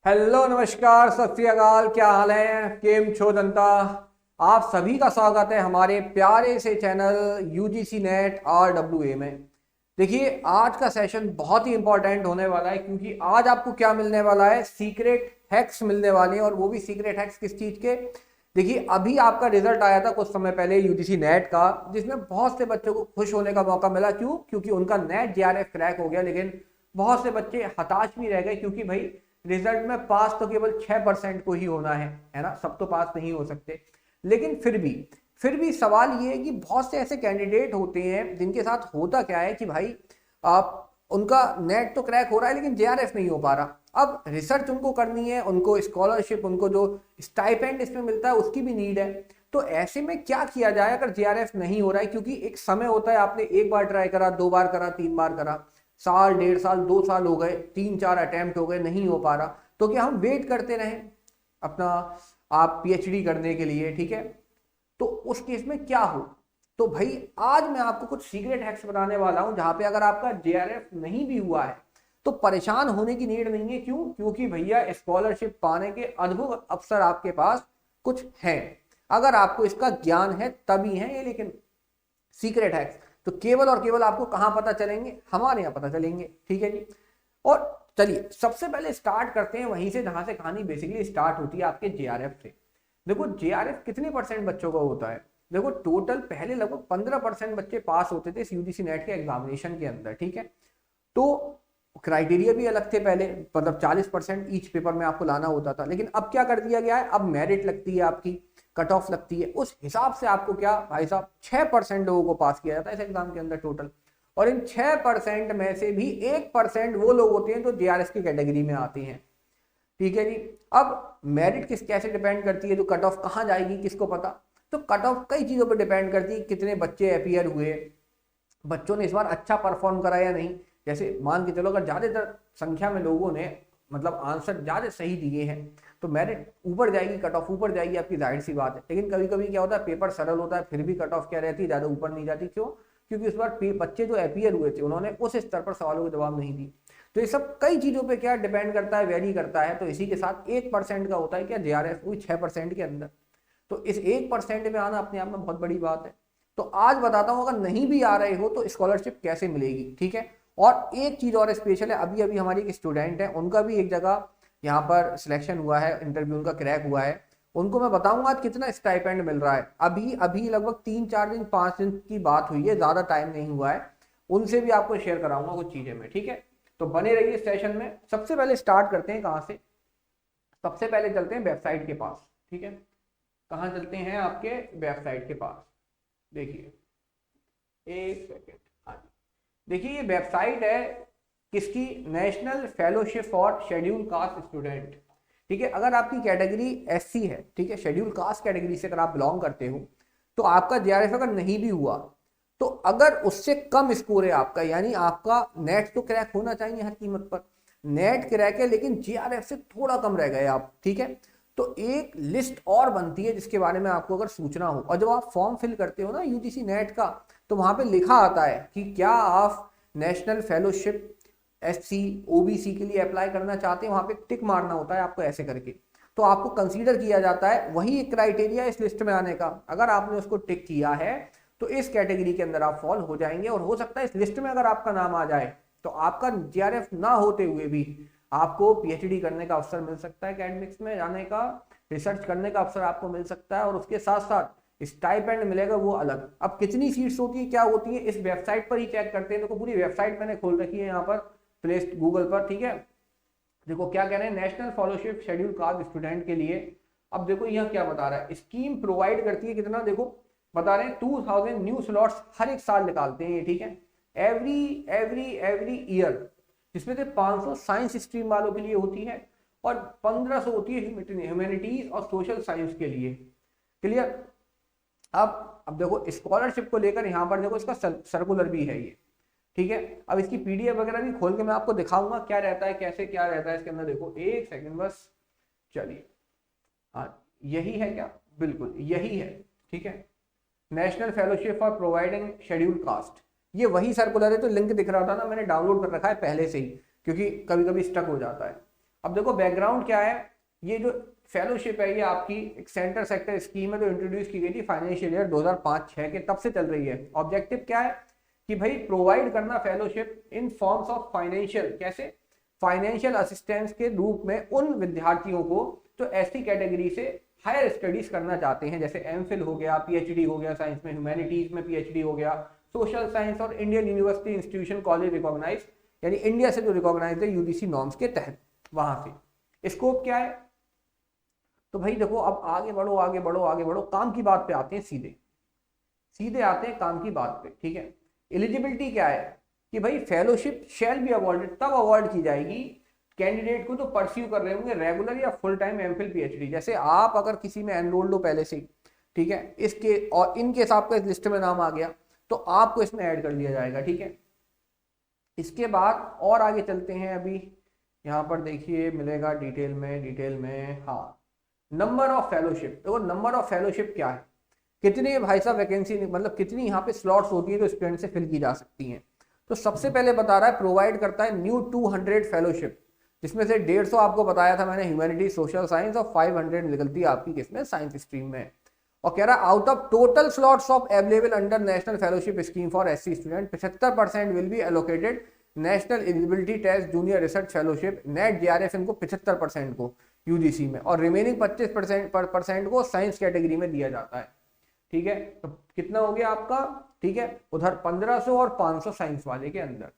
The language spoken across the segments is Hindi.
हेलो नमस्कार सत श्री अकाल, क्या हाल है? केम छो जनता। आप सभी का स्वागत है हमारे प्यारे से चैनल यूजीसी नेट RWA में। देखिए, आज का सेशन बहुत ही इंपॉर्टेंट होने वाला है क्योंकि आज आपको क्या मिलने वाला है, सीक्रेट हैक्स मिलने वाले हैं। और वो भी सीक्रेट हैक्स किस चीज के? देखिए, अभी आपका रिजल्ट आया था कुछ समय पहले यूजीसी नेट का, जिसमें बहुत से बच्चों को खुश होने का मौका मिला। क्यों? क्योंकि उनका नेट जेआरएफ क्रैक हो गया। लेकिन बहुत से बच्चे हताश भी रह गए क्योंकि भाई रिजल्ट में पास तो केवल 6% को ही होना है ना, सब तो पास नहीं हो सकते। लेकिन फिर भी सवाल ये है कि बहुत से ऐसे कैंडिडेट होते हैं जिनके साथ होता क्या है कि भाई आप उनका नेट तो क्रैक हो रहा है लेकिन जेआरएफ नहीं हो पा रहा। अब रिसर्च उनको करनी है, उनको स्कॉलरशिप, उनको जो स्टाइपेंड इसमें मिलता है उसकी भी नीड है। तो ऐसे में क्या किया जाए अगर जेआरएफ नहीं हो रहा है? क्योंकि एक समय होता है, आपने एक बार ट्राई करा, दो बार करा, तीन बार करा, साल, डेढ़ साल, 2 साल हो गए, तीन चार अटेम्प्ट हो गए, नहीं हो पा रहा, तो क्या हम वेट करते रहें अपना आप पीएचडी करने के लिए? ठीक है, तो उस केस में क्या हो? तो भाई आज मैं आपको कुछ सीक्रेट हैक्स बताने वाला हूं जहां पे अगर आपका जेआरएफ नहीं भी हुआ है तो परेशान होने की नीड नहीं है। क्यों? क्योंकि भैया स्कॉलरशिप पाने के अद्भुत अवसर आपके पास कुछ हैं। अगर आपको इसका ज्ञान है तभी है ये। लेकिन सीक्रेट हैक्स तो केवल और केवल आपको कहां पता चलेंगे? हमारे यहां पता चलेंगे। ठीक है जी। और चलिए सबसे पहले स्टार्ट करते हैं वहीं से जहां से कहानी बेसिकली स्टार्ट होती है, आपके जेआरएफ से। देखो, जेआरएफ कितने परसेंट बच्चों का होता है? देखो, टोटल पहले लगभग 15% बच्चे पास होते थे इस यूजीसी नेट के एग्जामिनेशन के अंदर। ठीक है, तो क्राइटेरिया भी अलग थे पहले, मतलब 40% ईच पेपर में आपको लाना होता था। लेकिन अब क्या कर दिया गया है, अब मेरिट लगती है, आपकी कट ऑफ लगती है, उस हिसाब से आपको क्या भाई साहब 6% लोगों को पास किया जाता है इस एग्जाम के अंदर टोटल। और इन 6% में से भी 1% वो लोग होते हैं जो जेआरएफ की कैटेगरी में आते हैं। ठीक है जी। अब मेरिट कैसे डिपेंड करती है, जो कट ऑफ कहाँ जाएगी किसको पता? तो कट ऑफ कई चीजों पर डिपेंड करती है, कितने बच्चे अपियर हुए, बच्चों ने इस बार अच्छा परफॉर्म करा या नहीं। जैसे मान के चलो अगर ज्यादातर संख्या में लोगों ने मतलब आंसर ज्यादा सही दिए हैं तो मेरिट ऊपर जाएगी, कट ऑफ ऊपर जाएगी, आपकी जाहिर सी बात है। लेकिन कभी कभी क्या होता है, पेपर सरल होता है फिर भी कट ऑफ क्या रहती है, ज्यादा ऊपर नहीं जाती। क्यों? क्योंकि इस बार बच्चे जो अपियर हुए थे उन्होंने उस स्तर पर सवालों के जवाब नहीं दी। तो ये सब कई चीजों पे क्या डिपेंड करता है, वेरी करता है। तो इसी के साथ 1% का होता है क्या जेआरएफ, वही 6% के अंदर। तो इस 1% में आना अपने आप में बहुत बड़ी बात है। तो आज बताता हूं अगर नहीं भी आ रहे हो तो स्कॉलरशिप कैसे मिलेगी। ठीक है, और एक चीज और स्पेशल है, अभी अभी हमारी एक स्टूडेंट है, उनका भी एक जगह यहाँ पर सिलेक्शन हुआ है, इंटरव्यू उनका क्रैक हुआ है। उनको मैं बताऊंगा आज कितना स्टाइपेंड मिल रहा है। अभी अभी लगभग 3 4 दिन 5 दिन की बात हुई है, ज्यादा टाइम नहीं हुआ है। उनसे भी आपको शेयर कराऊंगा कुछ चीजें में। ठीक है, तो बने रहिए सेशन में। सबसे पहले स्टार्ट करते हैं कहाँ से? सबसे पहले चलते हैं वेबसाइट के पास। ठीक है, कहाँ चलते हैं? आपके वेबसाइट के पास। देखिए, एक सेकेंड। हाँ जी, देखिए ये वेबसाइट है किसकी? National fellowship for schedule caste student. ठीक है, अगर आपकी कैटेगरी एससी है, ठीक है, शेड्यूल कास्ट कैटेगरी से अगर आप बिलोंग करते हो, तो आपका जेआरएफ अगर नहीं भी हुआ तो अगर उससे कम स्कोर है आपका, यानी आपका नेट तो क्रैक होना चाहिए हर कीमत पर, नेट क्रैक है लेकिन जेआरएफ से थोड़ा कम रह गए आप, ठीक है, तो एक लिस्ट और बनती है जिसके बारे में आपको अगर सूचना हो। और जब आप फॉर्म फिल करते हो ना यूजीसी नेट का, तो वहां पे लिखा आता है कि क्या आप नेशनल फेलोशिप एससी ओबीसी के लिए अप्लाई करना चाहते हैं, वहां पे टिक मारना होता है आपको ऐसे करके। तो आपको कंसीडर किया जाता है, वही एक क्राइटेरिया इस लिस्ट में आने का। अगर आपने उसको टिक किया है तो इस कैटेगरी के अंदर आप फॉल हो जाएंगे। और हो सकता है इस लिस्ट में अगर आपका नाम आ जाए तो आपका जेआरएफ ना होते हुए भी आपको पीएचडी करने का अवसर मिल सकता है, एकेडमिक्स में जाने का, रिसर्च करने का अवसर आपको मिल सकता है, और उसके साथ साथ स्टाइपेंड मिलेगा वो अलग। अब कितनी सीट्स होती है, क्या होती है, इस वेबसाइट पर ही चेक करते हैं। देखो पूरी वेबसाइट मैंने खोल रखी है यहाँ पर प्ले गूगल पर। ठीक है, देखो क्या कह रहे हैं, national fellowship schedule caste student के लिए। अब देखो यहाँ क्या बता रहा है, स्कीम प्रोवाइड करती है कितना, देखो बता रहे हैं 2000 न्यू स्लॉट्स हर एक साल निकालते हैं ये। ठीक है, एवरी ईयर, जिसमें से 500 साइंस स्ट्रीम वालों के लिए होती है और 1500 होती है ह्यूमैनिटीज और सोशल साइंस के लिए। क्लियर? अब देखो स्कॉलरशिप को लेकर यहाँ पर देखो इसका सर्कुलर भी है ये। ठीक है, अब इसकी पीडीएफ वगैरह भी खोल के मैं आपको दिखाऊंगा क्या रहता है, कैसे क्या रहता है इसके अंदर। देखो एक सेकंड बस, चलिए। हाँ, यही है क्या? बिल्कुल यही है। ठीक है, national fellowship for providing schedule caste, ये वही सर्कुलर है। तो लिंक दिख रहा था ना, मैंने डाउनलोड कर रखा है पहले से ही, क्योंकि कभी कभी स्टक हो जाता है। अब देखो बैकग्राउंड क्या है, ये जो फेलोशिप है ये आपकी एक सेंटर सेक्टर स्कीम है जो इंट्रोड्यूस की गई थी फाइनेंशियल ईयर 2005-6 के, तब से चल रही है। ऑब्जेक्टिव क्या है कि भाई प्रोवाइड करना fellowship in forms of financial, कैसे, फाइनेंशियल असिस्टेंस के रूप में उन विद्यार्थियों को जो ऐसी कैटेगरी से हायर स्टडीज करना चाहते हैं, जैसे एमफिल हो गया, पीएचडी हो गया साइंस में, ह्यूमैनिटीज में पीएचडी हो गया, सोशल साइंस और Indian university institution college recognise, यानी इंडिया से जो रिकॉग्नाइज है यूजीसी नॉर्म्स के तहत, वहां से स्कोप क्या है। तो भाई देखो अब आगे बढ़ो आगे बढ़ो आगे बढ़ो, काम की बात पे आते हैं, सीधे सीधे आते हैं काम की बात पे, ठीक है। एलिजिबिलिटी क्या है कि भाई फेलोशिप शैल बी अवॉर्डेड, तब अवॉर्ड की जाएगी कैंडिडेट को जो परस्यू कर रहे होंगे रेगुलर या फुल टाइम एमफिल पीएचडी। जैसे आप अगर किसी में एनरोल्ड हो पहले से, ठीक है, इसके और इनके हिसाब का इस लिस्ट में नाम आ गया तो आपको इसमें ऐड कर लिया जाएगा, ठीक है। इसके बाद और आगे चलते हैं, अभी यहाँ पर देखिए मिलेगा डिटेल में, हाँ, नंबर ऑफ फेलोशिप। देखो नंबर ऑफ फेलोशिप क्या है, कितने भाई साहब वैकेंसी, मतलब कितनी यहाँ पे स्लॉट्स होती है जो स्टूडेंट से फिल की जा सकती हैं। तो सबसे पहले बता रहा है प्रोवाइड करता है न्यू 200 फेलोशिप, जिसमें से 150 आपको बताया था मैंने ह्यूमैनिटी सोशल साइंस और 500 निकलती है आपकी किसमें, साइंस स्ट्रीम में। और कह रहा है out of total slots of available under national fellowship scheme for SC student 75% will be allocated national eligibility test junior research fellowship NET JRF, इनको 75% को यूजीसी में, और रिमेनिंग 25% को साइंस कैटेगरी में दिया जाता है, ठीक है। तो कितना हो गया आपका, ठीक है, उधर 1500 और 500 साइंस वाले के अंदर,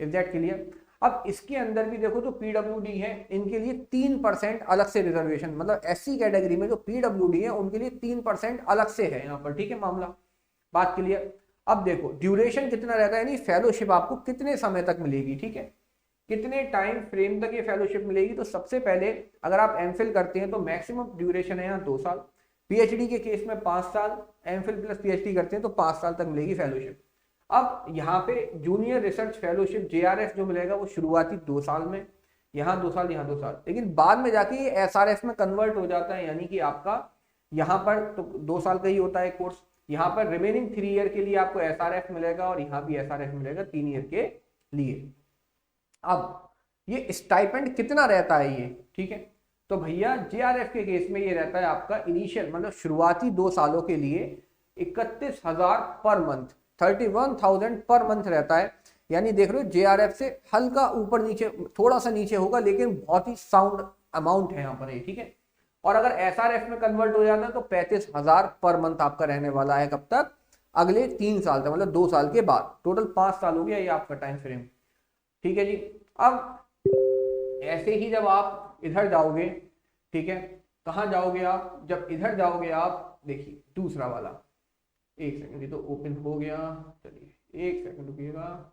इज दैट क्लियर। अब इसके अंदर भी देखो जो पीडब्ल्यूडी है इनके लिए 3% अलग से रिजर्वेशन, मतलब एससी कैटेगरी में जो पीडब्ल्यूडी है उनके लिए 3% अलग से है यहाँ पर, ठीक है, मामला, बात क्लियर। अब देखो ड्यूरेशन कितना रहता है, यानी फेलोशिप आपको कितने समय तक मिलेगी, ठीक है, कितने टाइम फ्रेम तक ये फेलोशिप मिलेगी। तो सबसे पहले अगर आप एमफिल करते हैं तो मैक्सिमम ड्यूरेशन है यहाँ 2 साल, पीएचडी के केस में 5 साल, एमफिल प्लस पीएचडी करते हैं तो 5 साल तक मिलेगी फेलोशिप। अब यहाँ पे जूनियर रिसर्च फेलोशिप जेआरएफ जो मिलेगा वो शुरुआती 2 साल में, यहाँ 2 साल यहाँ 2 साल, लेकिन बाद में जाके ये एसआरएफ में कन्वर्ट हो जाता है, यानी कि आपका यहाँ पर तो 2 साल का ही होता है कोर्स, यहाँ पर रिमेनिंग 3 ईयर के लिए आपको एसआरएफ मिलेगा और यहाँ भी एसआरएफ मिलेगा 3 ईयर के लिए। अब ये स्टाइपेंड कितना रहता है ये, ठीक है, तो भैया जेआरएफ के केस में ये रहता है आपका इनिशियल, मतलब शुरुआती 2 सालों के लिए 31,000 पर मंथ, 31,000 पर मंथ रहता है। यानी देख रहे हो जेआरएफ से हल्का ऊपर नीचे, थोड़ा सा नीचे होगा, लेकिन बहुत ही साउंड अमाउंट है यहाँ पर, ठीक है। और अगर एसआरएफ में कन्वर्ट हो जाता है तो 35,000 पर मंथ आपका रहने वाला है, कब तक, अगले 3 साल तक, मतलब 2 साल के बाद, टोटल 5 साल हो गया ये आपका टाइम फ्रेम, ठीक है जी। अब ऐसे ही जब आप इधर जाओगे, ठीक है, कहाँ जाओगे आप, जब इधर जाओगे आप, देखिए दूसरा वाला, एक सेकंड, ये तो ओपन हो गया, चलिए एक सेकंड रुकिएगा,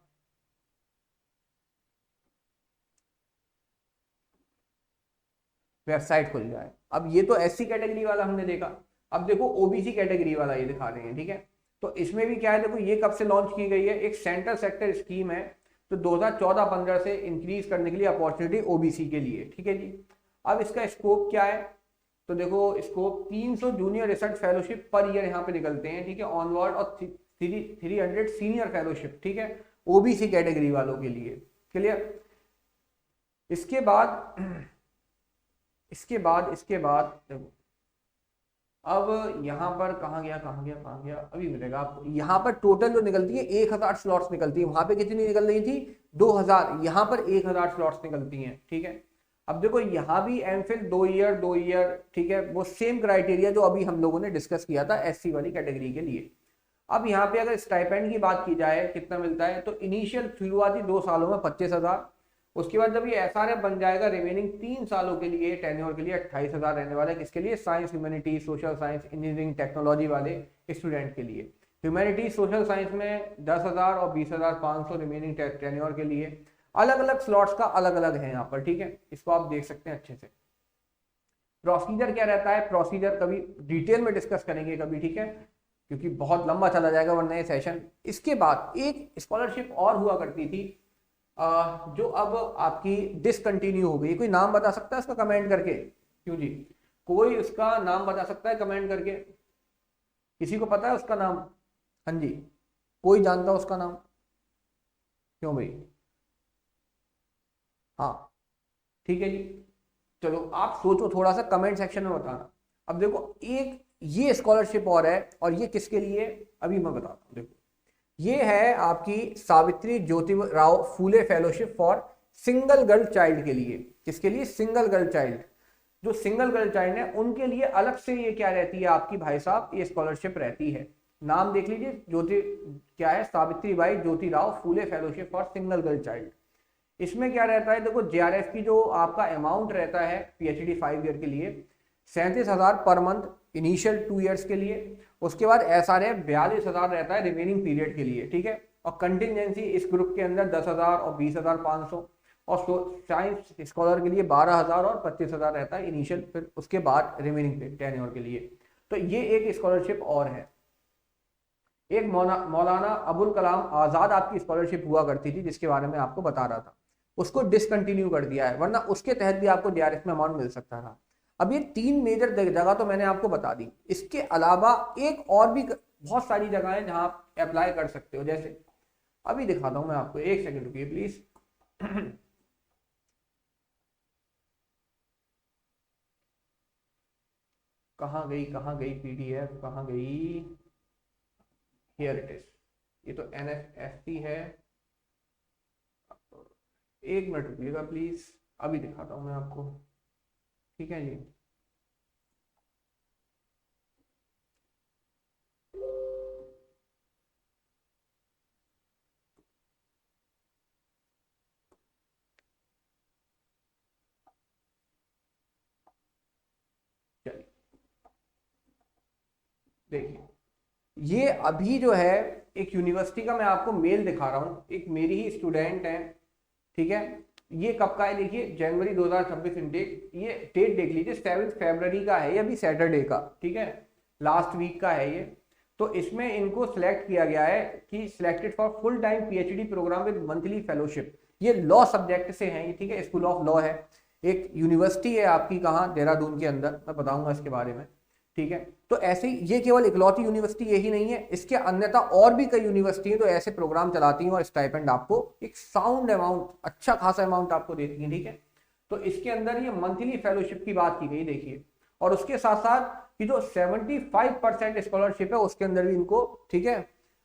वेबसाइट खुल जाए। अब ये तो एससी कैटेगरी वाला हमने देखा, अब देखो ओबीसी कैटेगरी वाला ये दिखा रहे हैं, ठीक है। तो इसमें भी क्या है, देखो ये कब से लॉन्च की गई है, एक सेंट्रल सेक्टर स्कीम है तो 2014-15 से इंक्रीज करने के लिए अपॉर्चुनिटी ओबीसी के लिए, ठीक है जी। अब इसका स्कोप क्या है, तो देखो scope 300 junior research fellowship per year यहाँ पे निकलते हैं, ठीक है, ऑनवर्ड, और 300 सीनियर फेलोशिप, ठीक है, ओबीसी कैटेगरी वालों के लिए, क्लियर। इसके बाद देखो अब यहाँ पर कहाँ गया, अभी मिलेगा आपको। यहाँ पर टोटल जो निकलती है 1000 स्लॉट्स निकलती है, वहां पे कितनी निकल रही थी 2000, यहाँ पर 1000 स्लॉट्स निकलती हैं, ठीक है। अब देखो यहाँ भी एमफिल 2 ईयर, ठीक है, वो सेम क्राइटेरिया जो अभी हम लोगों ने डिस्कस किया था एससी वाली कैटेगरी के लिए। अब यहाँ पे अगर स्टाइपेंड की बात की जाए कितना मिलता है, तो इनिशियल शुरुआती 2 सालों में 25,000, उसके बाद जब ये एसआरएफ बन जाएगा रिमेनिंग 3 सालों के लिए टेन्योर के लिए 28,000 रहने वाला है, किसके लिए, science humanity social science engineering technology वाले स्टूडेंट के लिए। ह्यूमैनिटी सोशल साइंस में 10,000 और 20,500 रिमेनिंग टेन्योर के लिए। अलग अलग स्लॉट्स का अलग अलग है यहाँ पर, ठीक है, इसको आप देख सकते हैं अच्छे से। प्रोसीजर क्या रहता है, प्रोसीजर कभी डिटेल में डिस्कस करेंगे कभी, ठीक है, क्योंकि बहुत लंबा चला जाएगा वरना ये सेशन। इसके बाद एक स्कॉलरशिप और हुआ करती थी जो अब आपकी डिसकंटिन्यू हो गई, कोई नाम बता सकता है उसका कमेंट करके, क्यों जी, कोई उसका नाम बता सकता है कमेंट करके, किसी को पता है उसका नाम, हाँ जी, कोई जानता है उसका नाम, क्यों भाई, हाँ ठीक है जी। चलो आप सोचो थोड़ा सा, कमेंट सेक्शन में बताना। अब देखो एक ये स्कॉलरशिप और है, और ये किसके लिए, अभी मैं बताता हूँ। देखो ये है आपकी Savitri Jyotirao Phule fellowship for single girl child के लिए। किसके लिए? Single girl child. जो सिंगल गर्ल चाइल्ड है उनके लिए अलग से ये क्या रहती है आपकी भाई साहब, ये स्कॉलरशिप रहती है। नाम देख लीजिए, ज्योति क्या है, Savitri by Jyotirao Phule fellowship for single girl child. इसमें क्या रहता है, देखो जेआरएफ की जो आपका अमाउंट रहता है पीएचडी 5 ईयर के लिए 37,000 पर मंथ इनिशियल 2 इयर्स के लिए। उसके बाद एसआरएफ 42,000 रहता है रिमेनिंग पीरियड के लिए, ठीक है। और कंटिजेंसी इस ग्रुप के अंदर 10,000 और 20,500, और साइंस स्कॉलर के लिए 12,000 और 25,000 रहता है इनिशियल, फिर उसके बाद रिमेनिंग टेन्योर के लिए। तो ये एक स्कॉलरशिप और है। एक मौलाना अबुल कलाम आजाद आपकी स्कॉलरशिप हुआ करती थी, जिसके बारे में आपको बता रहा था, उसको डिसकंटिन्यू कर दिया है, वरना उसके तहत भी आपको डीआरएफ में अमाउंट मिल सकता था। अब ये 3 मेजर जगह तो मैंने आपको बता दी, इसके अलावा एक और भी बहुत सारी जगह है जहां आप अप्लाई कर सकते हो। जैसे अभी दिखाता हूं मैं आपको, एक सेकंड रुकिए प्लीज। कहाँ गई पीडीएफ, कहाँ गई? Here it is. ये तो एनएफएसटी है। एक मिनट रुकिएगा प्लीज, अभी दिखाता हूं मैं आपको, ठीक है जी। चलिए देखिए, ये अभी जो है एक यूनिवर्सिटी का मैं आपको मेल दिखा रहा हूँ, एक मेरी ही स्टूडेंट है, ठीक है। ये कब का है देखिए, जनवरी 2026 इनटेक। ये डेट देख लीजिए, 7 फरवरी का है, ये अभी सैटरडे का, ठीक है, लास्ट वीक का है ये। तो इसमें इनको सिलेक्ट किया गया है कि selected for full time PhD programme with monthly fellowship. ये लॉ सब्जेक्ट से है, ठीक है, स्कूल ऑफ लॉ है। एक यूनिवर्सिटी है आपकी, कहाँ, देहरादून के अंदर, मैं बताऊंगा इसके बारे में, ठीक है। तो ऐसे ही ये केवल इकलौती यूनिवर्सिटी यही नहीं है, इसके अन्यथा और भी कई यूनिवर्सिटी है तो ऐसे प्रोग्राम चलाती हैं और स्टाइपेंड आपको एक साउंड अमाउंट, अच्छा खासा अमाउंट आपको देती है, ठीक है। तो इसके अंदर ये मंथली फेलोशिप की बात की गई, देखिए। और उसके साथ साथ कि जो 75% स्कॉलरशिप है उसके अंदर भी इनको, ठीक है,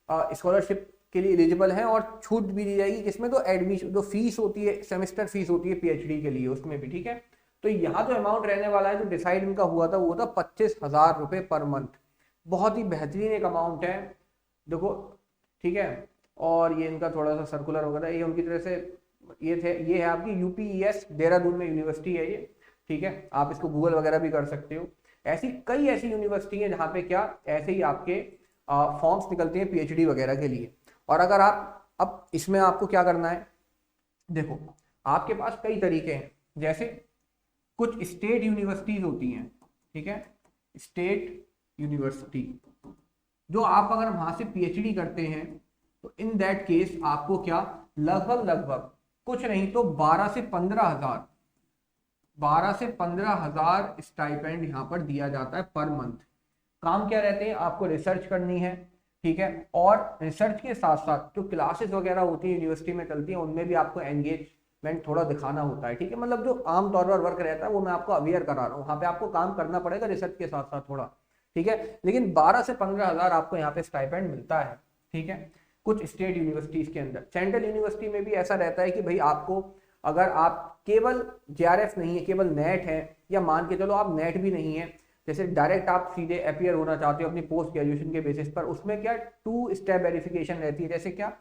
स्कॉलरशिप के लिए एलिजिबल है, और छूट भी दी जाएगी जिसमें तो एडमिशन, जो फीस होती है, सेमेस्टर फीस होती है पीएचडी के लिए, उसमें भी, ठीक है। तो यहाँ जो अमाउंट रहने वाला है, जो डिसाइड इनका हुआ था, वो था 25,000 रुपये पर मंथ। बहुत ही बेहतरीन एक अमाउंट है, देखो, ठीक है। और ये इनका थोड़ा सा सर्कुलर वगैरह, ये उनकी तरह से ये है आपकी यूपीईएस देहरादून में यूनिवर्सिटी है ये, ठीक है। आप इसको गूगल वगैरह भी कर सकते हो। ऐसी कई ऐसी यूनिवर्सिटी है जहाँ पे क्या ऐसे ही आपके फॉर्म्स निकलते हैं पीएचडी वगैरह के लिए। और अगर आप, अब इसमें आपको क्या करना है, देखो आपके पास कई तरीके हैं। जैसे कुछ स्टेट यूनिवर्सिटीज होती हैं, ठीक है, स्टेट यूनिवर्सिटी, जो आप अगर वहां से पीएचडी करते हैं तो इन दैट केस आपको क्या लगभग कुछ नहीं तो 12 से 15,000 स्टाइपेंड यहाँ पर दिया जाता है पर मंथ। काम क्या रहते हैं, आपको रिसर्च करनी है, ठीक है। और रिसर्च के साथ साथ जो क्लासेस वगैरह होती है यूनिवर्सिटी में चलती है, उनमें भी आपको एंगेजमेंट थोड़ा दिखाना होता है, ठीक है। मतलब जो आमतौर पर वर्क रहता है वो मैं आपको अवेयर करा रहा हूँ, वहाँ पे आपको काम करना पड़ेगा रिसर्च के साथ साथ थोड़ा, ठीक है। लेकिन 12 से 15,000 आपको यहाँ पे स्टाइपेंड मिलता है, ठीक है, कुछ स्टेट यूनिवर्सिटीज के अंदर। सेंट्रल यूनिवर्सिटी में भी ऐसा रहता है कि भाई आपको, अगर आप केवल जेआरएफ नहीं है, केवल नेट है, या मान के चलो आप नेट भी नहीं है, जैसे डायरेक्ट आप सीधे अपियर होना चाहते हो अपनी पोस्ट ग्रेजुएशन के बेसिस पर, उसमें क्या 2 स्टेप वेरिफिकेशन रहती है। जैसे क्या,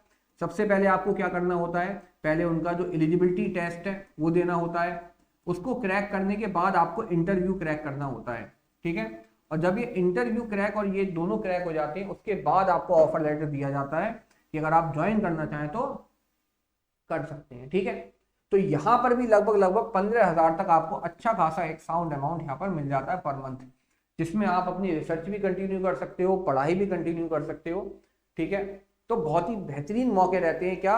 सबसे पहले आपको क्या करना होता है, पहले उनका जो एलिजिबिलिटी टेस्ट है वो देना होता है, उसको क्रैक करने के बाद आपको इंटरव्यू क्रैक करना होता है, ठीक है। और जब ये इंटरव्यू क्रैक और ये दोनों क्रैक हो जाते हैं, उसके बाद आपको ऑफर लेटर दिया जाता है कि अगर आप ज्वाइन करना चाहें तो कर सकते हैं, ठीक है। तो यहाँ पर भी लगभग 15,000 तक आपको अच्छा खासा एक साउंड अमाउंट यहाँ पर मिल जाता है पर मंथ, जिसमें आप अपनी रिसर्च भी कंटिन्यू कर सकते हो, पढ़ाई भी कंटिन्यू कर सकते हो, ठीक है। तो बहुत ही बेहतरीन मौके रहते हैं क्या।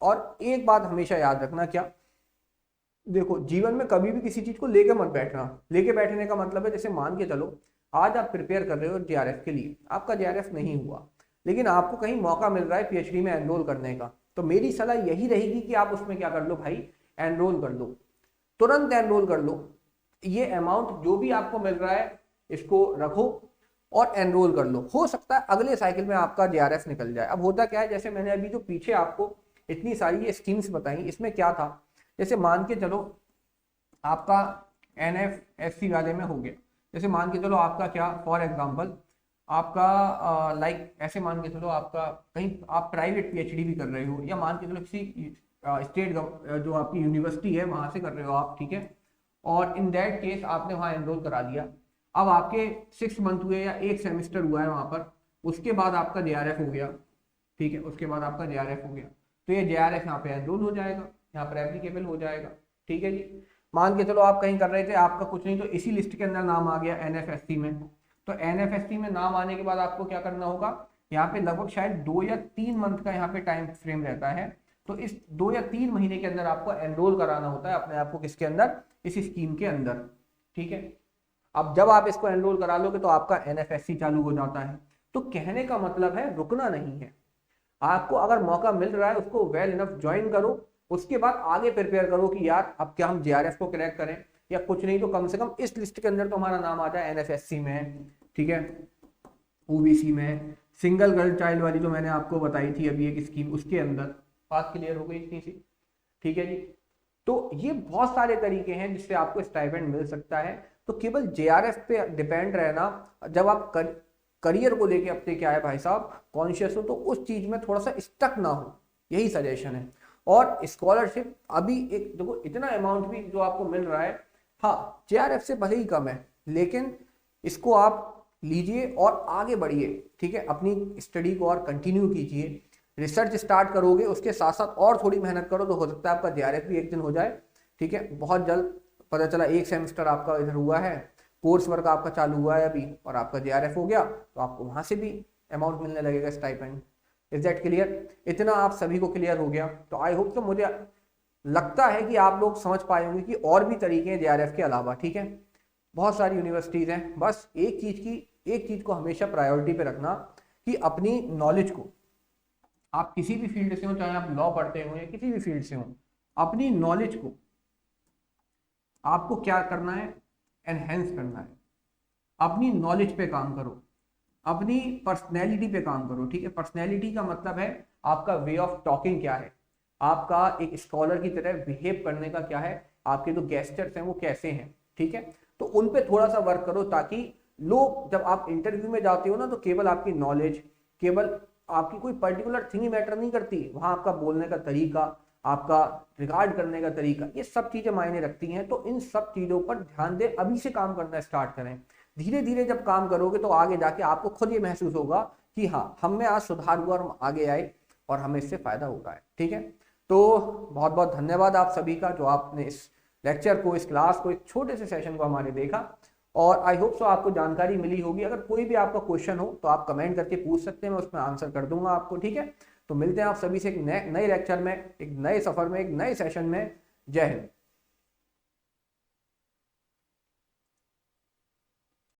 और एक बात हमेशा याद रखना, क्या, देखो जीवन में कभी भी किसी चीज को लेके मत बैठना। लेके बैठने का मतलब है, जैसे मान के चलो आज आप प्रिपेयर कर रहे हो जेआरएफ के लिए, आपका जेआरएफ नहीं हुआ, लेकिन आपको कहीं मौका मिल रहा है पीएचडी में एनरोल करने का, तो मेरी सलाह यही रहेगी कि आप उसमें क्या कर लो भाई, एनरोल कर लो, तुरंत एनरोल कर लो। ये अमाउंट जो भी आपको मिल रहा है इसको रखो और एनरोल कर लो। हो सकता है अगले साइकिल में आपका जेआरएफ निकल जाए। अब होता क्या है, जैसे मैंने अभी जो पीछे आपको इतनी सारी ये स्कीम्स बताई, इसमें क्या था, जैसे मान के चलो आपका एनएफएससी वाले में हो गया, जैसे मान के चलो आपका क्या, फॉर एग्जांपल आपका लाइक ऐसे मान के चलो आपका कहीं आप प्राइवेट पीएचडी भी कर रहे हो, या मान के चलो किसी स्टेट जो आपकी यूनिवर्सिटी है वहां से कर रहे हो आप, ठीक है, और इन दैट केस आपने वहां एनरोल करा दिया। अब आपके 6 मंथ हुए या 1 सेमेस्टर हुआ है वहां पर, उसके बाद आपका जेआरएफ हो गया, ठीक है, उसके बाद आपका जेआरएफ हो गया, तो ये जेआरएफ यहाँ पे एनरोल हो जाएगा, यहाँ पर एप्लीकेबल हो जाएगा, ठीक है जी। मान के चलो आप कहीं कर रहे थे, आपका कुछ नहीं तो इसी लिस्ट के अंदर नाम आ गया एनएफएससी में, तो एनएफएससी में नाम आने के बाद आपको क्या करना होगा, यहाँ पे लगभग शायद 2 या 3 मंथ का यहाँ पे टाइम फ्रेम रहता है, तो इस 2 या 3 महीने के अंदर आपको एनरोल कराना होता है अपने आप को, किसके अंदर, इस स्कीम के अंदर, ठीक है। अब जब आप इसको एनरोल करा लोगे तो आपका एनएफएससी चालू हो जाता है। तो कहने का मतलब है रुकना नहीं है, आपको अगर मौका मिल रहा है उसको वेल इनफ ज्वाइन करो, उसके बाद आगे प्रिपेयर करो कि यार अब क्या हम जेआरएफ को क्रैक करें, या कुछ नहीं तो कम से कम इस लिस्ट के अंदर तो हमारा नाम आ जाए, एनएफएससी में, ठीक है, ओबीसी में, सिंगल गर्ल चाइल्ड वाली जो मैंने आपको बताई थी अभी एक स्कीम, उसके अंदर। बात क्लियर हो गई इतनी सी, ठीक है जी। तो ये बहुत सारे तरीके हैं जिससे आपको स्टाइपेंड मिल सकता है। तो केवल जेआरएफ पे डिपेंड रहना, जब आप करियर को लेके अपने क्या है भाई साहब कॉन्शियस हो, तो उस चीज में थोड़ा सा स्टक ना हो, यही सजेशन है। और स्कॉलरशिप अभी एक देखो, इतना अमाउंट भी जो आपको मिल रहा है, हाँ जेआरएफ से भले ही कम है, लेकिन इसको आप लीजिए और आगे बढ़िए, ठीक है, अपनी स्टडी को और कंटिन्यू कीजिए, रिसर्च स्टार्ट करोगे, उसके साथ साथ और थोड़ी मेहनत करो तो हो सकता है आपका जेआरएफ भी एक दिन हो जाए, ठीक है। बहुत जल्द पता चला 1 सेमेस्टर आपका इधर हुआ है, कोर्स वर्क आपका चालू हुआ है अभी, और आपका जेआरएफ हो गया, तो आपको वहां से भी अमाउंट मिलने लगेगा स्टाइपेंड। Is that clear? इतना आप सभी को क्लियर हो गया? तो आई होप, तो मुझे लगता है कि आप लोग समझ पाए होंगे कि और भी तरीके हैं जेआरएफ के अलावा, ठीक है। बहुत सारी यूनिवर्सिटीज हैं, बस एक चीज को हमेशा प्रायोरिटी पे रखना कि अपनी नॉलेज को, आप किसी भी फील्ड से हो, चाहे आप लॉ पढ़ते हो या किसी भी फील्ड से हो, अपनी नॉलेज को आपको क्या करना है, एनहेंस करना है। अपनी नॉलेज पे काम करो, अपनी पर्सनैलिटी पे काम करो, ठीक है। पर्सनैलिटी का मतलब है आपका वे ऑफ टॉकिंग क्या है, आपका एक स्कॉलर की तरह बिहेव करने का क्या है, आपके जो गेस्चर्स हैं वो कैसे हैं, ठीक है। तो उन पे थोड़ा सा वर्क करो, ताकि लोग जब आप इंटरव्यू में जाते हो ना, तो केवल आपकी नॉलेज, केवल आपकी कोई पर्टिकुलर थिंग मैटर नहीं करती, वहां आपका बोलने का तरीका, आपका रिगार्ड करने का तरीका, ये सब चीजें मायने रखती हैं। तो इन सब चीजों पर ध्यान दें, अभी से काम करना स्टार्ट करें। धीरे धीरे जब काम करोगे तो आगे जाके आपको खुद ये महसूस होगा कि हाँ, हम में आज सुधार हुआ और हम आगे आए और हमें इससे फायदा हो रहा है, ठीक है। तो बहुत बहुत धन्यवाद आप सभी का, जो आपने इस लेक्चर को, इस क्लास को, एक छोटे से सेशन को हमारे देखा, और आई होप सो आपको जानकारी मिली होगी। अगर कोई भी आपका क्वेश्चन हो तो आप कमेंट करके पूछ सकते हैं, मैं उसमें आंसर कर दूंगा आपको, ठीक है। तो मिलते हैं आप सभी से एक नए लेक्चर में, एक नए सफर में, एक नए सेशन में। जय हिंद।